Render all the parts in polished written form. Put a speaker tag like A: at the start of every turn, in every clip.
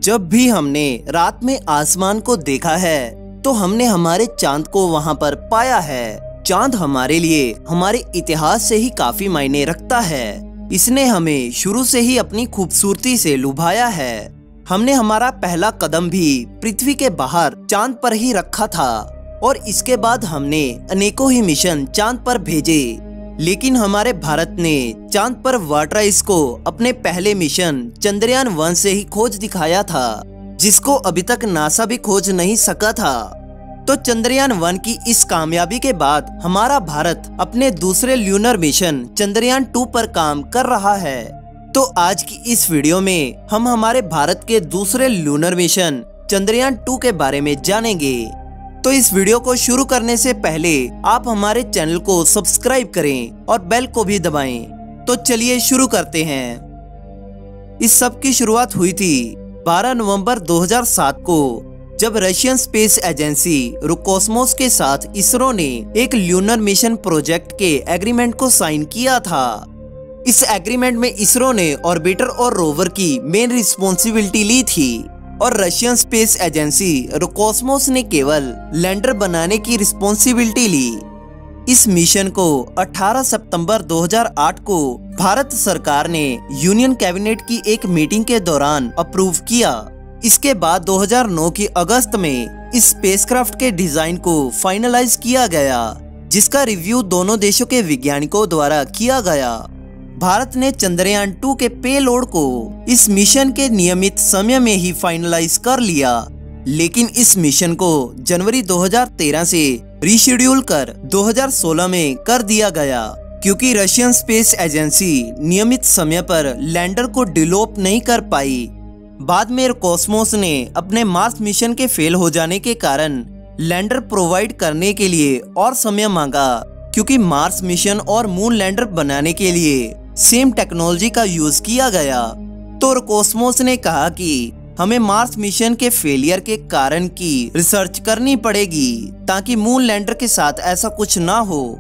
A: जब भी हमने रात में आसमान को देखा है तो हमने हमारे चांद को वहाँ पर पाया है। चांद हमारे लिए हमारे इतिहास से ही काफी मायने रखता है। इसने हमें शुरू से ही अपनी खूबसूरती से लुभाया है। हमने हमारा पहला कदम भी पृथ्वी के बाहर चांद पर ही रखा था और इसके बाद हमने अनेकों ही मिशन चांद पर भेजे। लेकिन हमारे भारत ने चांद पर वाटर आइस को अपने पहले मिशन चंद्रयान-1 से ही खोज दिखाया था, जिसको अभी तक नासा भी खोज नहीं सका था। तो चंद्रयान-1 की इस कामयाबी के बाद हमारा भारत अपने दूसरे ल्यूनर मिशन चंद्रयान-2 पर काम कर रहा है। तो आज की इस वीडियो में हम हमारे भारत के दूसरे ल्यूनर मिशन चंद्रयान-2 के बारे में जानेंगे। तो इस वीडियो को शुरू करने से पहले आप हमारे चैनल को सब्सक्राइब करें और बेल को भी दबाएं। तो चलिए शुरू करते हैं। इस सब की शुरुआत हुई थी 12 नवंबर 2007 को, जब रशियन स्पेस एजेंसी रोकोस्मोस के साथ इसरो ने एक ल्यूनर मिशन प्रोजेक्ट के एग्रीमेंट को साइन किया था। इस एग्रीमेंट में इसरो ने ऑर्बिटर और रोवर की मेन रिस्पॉन्सिबिलिटी ली थी और रशियन स्पेस एजेंसी रोकोस्मोस ने केवल लैंडर बनाने की रिस्पॉन्सिबिलिटी ली। इस मिशन को 18 सितंबर 2008 को भारत सरकार ने यूनियन कैबिनेट की एक मीटिंग के दौरान अप्रूव किया। इसके बाद 2009 की अगस्त में इस स्पेसक्राफ्ट के डिजाइन को फाइनलाइज किया गया, जिसका रिव्यू दोनों देशों के वैज्ञानिकों द्वारा किया गया। भारत ने चंद्रयान-2 के पेलोड को इस मिशन के नियमित समय में ही फाइनलाइज कर लिया, लेकिन इस मिशन को जनवरी 2013 से रीशेड्यूल कर 2016 में कर दिया गया, क्योंकि रशियन स्पेस एजेंसी नियमित समय पर लैंडर को डेवलप नहीं कर पाई। बाद में रोकोस्मोस ने अपने मार्स मिशन के फेल हो जाने के कारण लैंडर प्रोवाइड करने के लिए और समय मांगा, क्योंकि मार्स मिशन और मून लैंडर बनाने के लिए सेम टेक्नोलॉजी का यूज किया गया। तो रोकोस्मोस ने कहा कि हमें मार्स मिशन के फेलियर के कारण की रिसर्च करनी पड़ेगी, ताकि मून लैंडर के साथ ऐसा कुछ ना हो।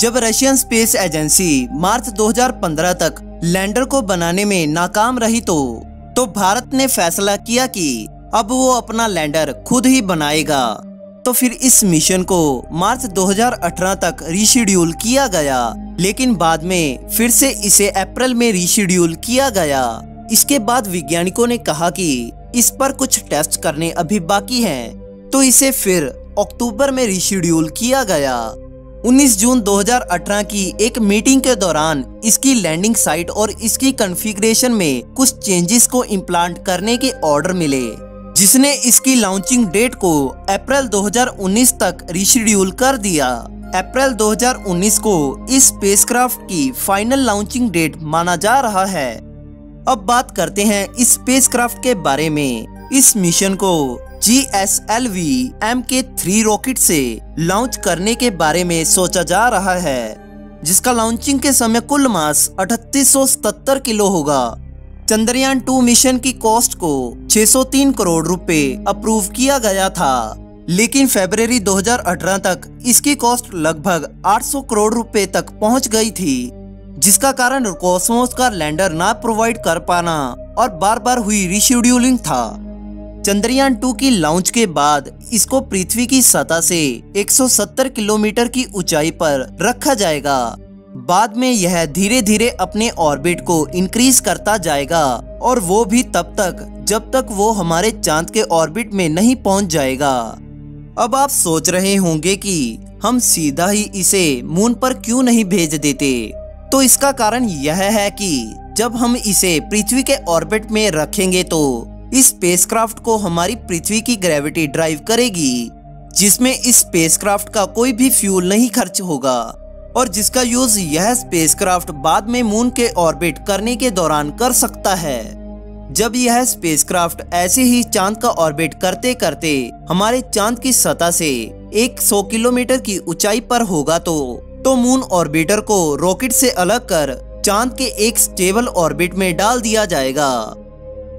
A: जब रशियन स्पेस एजेंसी मार्च 2015 तक लैंडर को बनाने में नाकाम रही तो भारत ने फैसला किया कि अब वो अपना लैंडर खुद ही बनाएगा। तो फिर इस मिशन को मार्च 2018 तक रीशेड्यूल किया गया, लेकिन बाद में फिर से इसे अप्रैल में रीशेड्यूल किया गया। इसके बाद वैज्ञानिकों ने कहा कि इस पर कुछ टेस्ट करने अभी बाकी हैं, तो इसे फिर अक्टूबर में रीशेड्यूल किया गया। 19 जून 2018 की एक मीटिंग के दौरान इसकी लैंडिंग साइट और इसकी कॉन्फ़िगरेशन में कुछ चेंजेस को इम्प्लांट करने के ऑर्डर मिले, जिसने इसकी लॉन्चिंग डेट को अप्रैल 2019 तक रीशेड्यूल कर दिया। अप्रैल 2019 को इस स्पेसक्राफ्ट की फाइनल लॉन्चिंग डेट माना जा रहा है। अब बात करते हैं इस स्पेसक्राफ्ट के बारे में। इस मिशन को GSLV Mk3 रॉकेट से लॉन्च करने के बारे में सोचा जा रहा है, जिसका लॉन्चिंग के समय कुल मास 3877 किलो होगा। चंद्रयान-2 मिशन की कॉस्ट को 603 करोड़ रुपए अप्रूव किया गया था, लेकिन फरवरी 2018 तक इसकी कॉस्ट लगभग 800 करोड़ रुपए तक पहुंच गई थी, जिसका कारण रोकोस्मोस का लैंडर ना प्रोवाइड कर पाना और बार बार हुई रीशेड्यूलिंग था। चंद्रयान-2 की लॉन्च के बाद इसको पृथ्वी की सतह से 170 किलोमीटर की ऊंचाई पर रखा जाएगा। बाद में यह धीरे धीरे अपने ऑर्बिट को इंक्रीज करता जाएगा, और वो भी तब तक जब तक वो हमारे चांद के ऑर्बिट में नहीं पहुंच जाएगा। अब आप सोच रहे होंगे कि हम सीधा ही इसे मून पर क्यों नहीं भेज देते। तो इसका कारण यह है कि जब हम इसे पृथ्वी के ऑर्बिट में रखेंगे तो इस स्पेसक्राफ्ट को हमारी पृथ्वी की ग्रेविटी ड्राइव करेगी, जिसमें इस स्पेसक्राफ्ट का कोई भी फ्यूल नहीं खर्च होगा, और जिसका यूज यह स्पेसक्राफ्ट बाद में मून के ऑर्बिट करने के दौरान कर सकता है। जब यह स्पेसक्राफ्ट ऐसे ही चांद का ऑर्बिट करते करते हमारे चांद की सतह से 100 किलोमीटर की ऊंचाई पर होगा तो मून ऑर्बिटर को रॉकेट से अलग कर चांद के एक स्टेबल ऑर्बिट में डाल दिया जाएगा।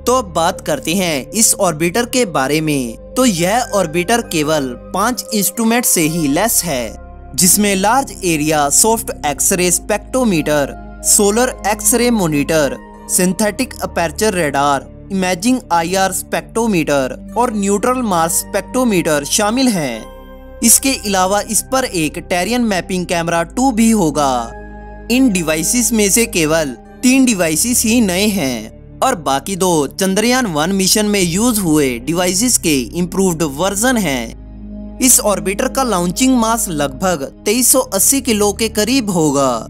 A: तो अब बात करते हैं इस ऑर्बिटर के बारे में। तो यह ऑर्बिटर केवल 5 इंस्ट्रूमेंट से ही लेस है, जिसमें large area soft X-ray spectrometer, solar X-ray monitor, synthetic aperture radar, imaging IR spectrometer और न्यूट्रल मास स्पेक्ट्रोमीटर शामिल हैं। इसके अलावा इस पर एक टेरियन मैपिंग कैमरा 2 भी होगा। इन डिवाइसेस में से केवल 3 डिवाइसेस ही नए हैं और बाकी 2 चंद्रयान-1 मिशन में यूज हुए डिवाइसेस के इम्प्रूव्ड वर्जन हैं। इस ऑर्बिटर का लॉन्चिंग मास लगभग 2380 किलो के करीब होगा।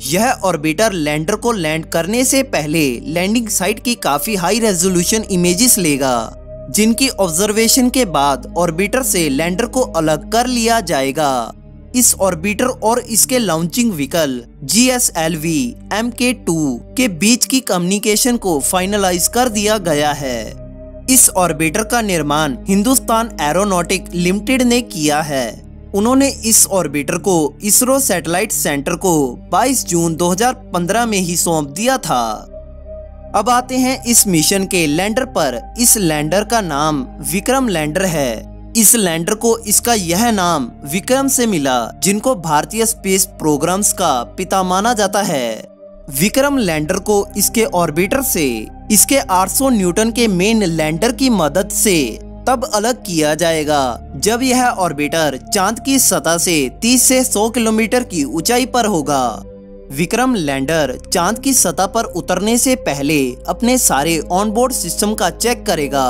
A: यह ऑर्बिटर लैंडर को लैंड करने से पहले लैंडिंग साइट की काफी हाई रेजोल्यूशन इमेजेस लेगा, जिनकी ऑब्जर्वेशन के बाद ऑर्बिटर से लैंडर को अलग कर लिया जाएगा। इस ऑर्बिटर और इसके लॉन्चिंग व्हीकल GSLV Mk2 के बीच की कम्युनिकेशन को फाइनलाइज कर दिया गया है। इस ऑर्बिटर का निर्माण हिंदुस्तान एरोनॉटिक लिमिटेड ने किया है। उन्होंने इस ऑर्बिटर को इसरो सैटेलाइट सेंटर को 22 जून 2015 में ही सौंप दिया था। अब आते हैं इस मिशन के लैंडर पर। इस लैंडर का नाम विक्रम लैंडर है। इस लैंडर को इसका यह नाम विक्रम से मिला, जिनको भारतीय स्पेस प्रोग्राम्स का पिता माना जाता है। विक्रम लैंडर को इसके ऑर्बिटर से इसके 800 न्यूटन के मेन लैंडर की मदद से तब अलग किया जाएगा जब यह ऑर्बिटर चांद की सतह से 30 से 100 किलोमीटर की ऊंचाई पर होगा। विक्रम लैंडर चांद की सतह पर उतरने से पहले अपने सारे ऑनबोर्ड सिस्टम का चेक करेगा।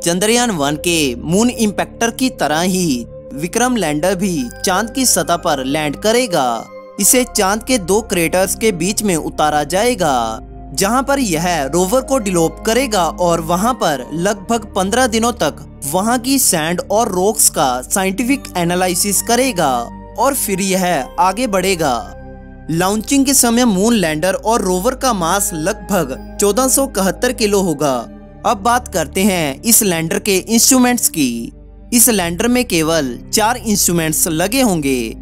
A: चंद्रयान-1 के मून इंपैक्टर की तरह ही विक्रम लैंडर भी चांद की सतह पर लैंड करेगा। इसे चांद के 2 क्रेटर्स के बीच में उतारा जाएगा, जहां पर यह रोवर को डिवेलप करेगा और वहां पर लगभग 15 दिनों तक वहां की सैंड और रॉक्स का साइंटिफिक एनालिसिस करेगा और फिर यह आगे बढ़ेगा। लॉन्चिंग के समय मून लैंडर और रोवर का मास लगभग 1471 किलो होगा। अब बात करते हैं इस लैंडर के इंस्ट्रूमेंट्स की। इस लैंडर में केवल 4 इंस्ट्रूमेंट्स लगे होंगे,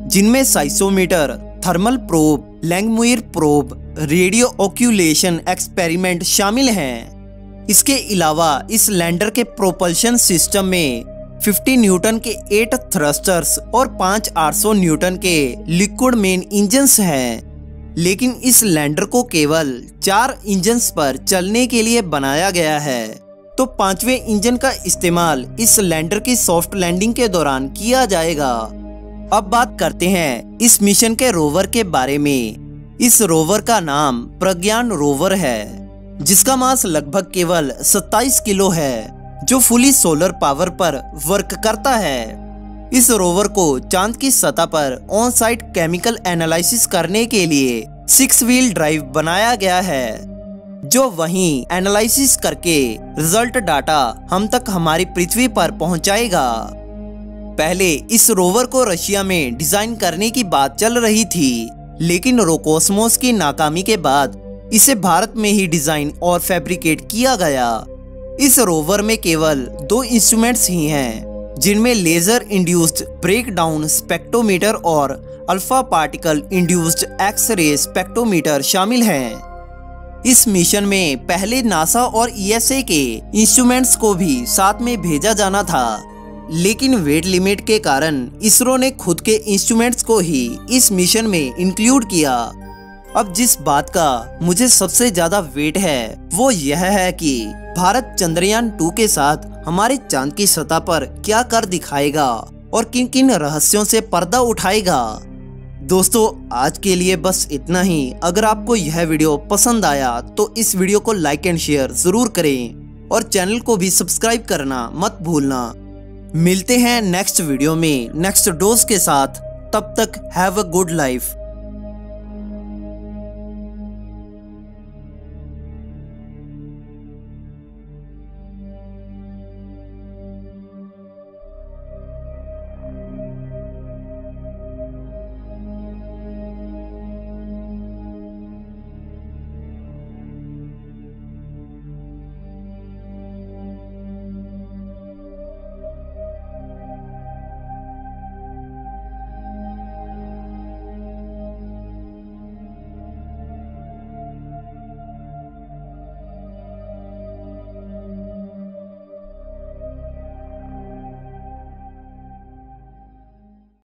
A: जिनमें seismometer, thermal probe, Langmuir probe, radio occultation experiment शामिल हैं। इसके अलावा इस लैंडर के प्रोपल्शन सिस्टम में 50 न्यूटन के 8 थ्रस्टर्स और 5 800 न्यूटन के लिक्विड मेन इंजन्स हैं। लेकिन इस लैंडर को केवल 4 इंजन्स पर चलने के लिए बनाया गया है, तो 5वें इंजन का इस्तेमाल इस लैंडर की सॉफ्ट लैंडिंग के दौरान किया जाएगा। अब बात करते हैं इस मिशन के रोवर के बारे में। इस रोवर का नाम प्रज्ञान रोवर है, जिसका मास लगभग केवल 27 किलो है, जो फुली सोलर पावर पर वर्क करता है। इस रोवर को चांद की सतह पर ऑन साइट केमिकल एनालिसिस करने के लिए 6 व्हील ड्राइव बनाया गया है, जो वहीं एनालिसिस करके रिजल्ट डाटा हम तक हमारी पृथ्वी पर पहुंचाएगा। पहले इस रोवर को रशिया में डिजाइन करने की बात चल रही थी, लेकिन रोकोस्मोस की नाकामी के बाद इसे भारत में ही डिजाइन और फैब्रिकेट किया गया। इस रोवर में केवल 2 इंस्ट्रूमेंट्स ही हैं, जिनमें लेजर इंड्यूस्ड ब्रेकडाउन स्पेक्ट्रोमीटर और alpha particle induced X-ray spectrometer शामिल हैं। इस मिशन में पहले नासा और ESA के इंस्ट्रूमेंट्स को भी साथ में भेजा जाना था, लेकिन वेट लिमिट के कारण इसरो ने खुद के इंस्ट्रूमेंट्स को ही इस मिशन में इंक्लूड किया। अब जिस बात का मुझे सबसे ज्यादा वेट है वो यह है कि भारत चंद्रयान-2 के साथ हमारे चांद की सतह पर क्या कर दिखाएगा और किन किन रहस्यों से पर्दा उठाएगा। दोस्तों, आज के लिए बस इतना ही। अगर आपको यह वीडियो पसंद आया तो इस वीडियो को लाइक एंड शेयर जरूर करें और चैनल को भी सब्सक्राइब करना मत भूलना। मिलते हैं नेक्स्ट वीडियो में नेक्स्ट डोज के साथ। तब तक हैव अ गुड लाइफ।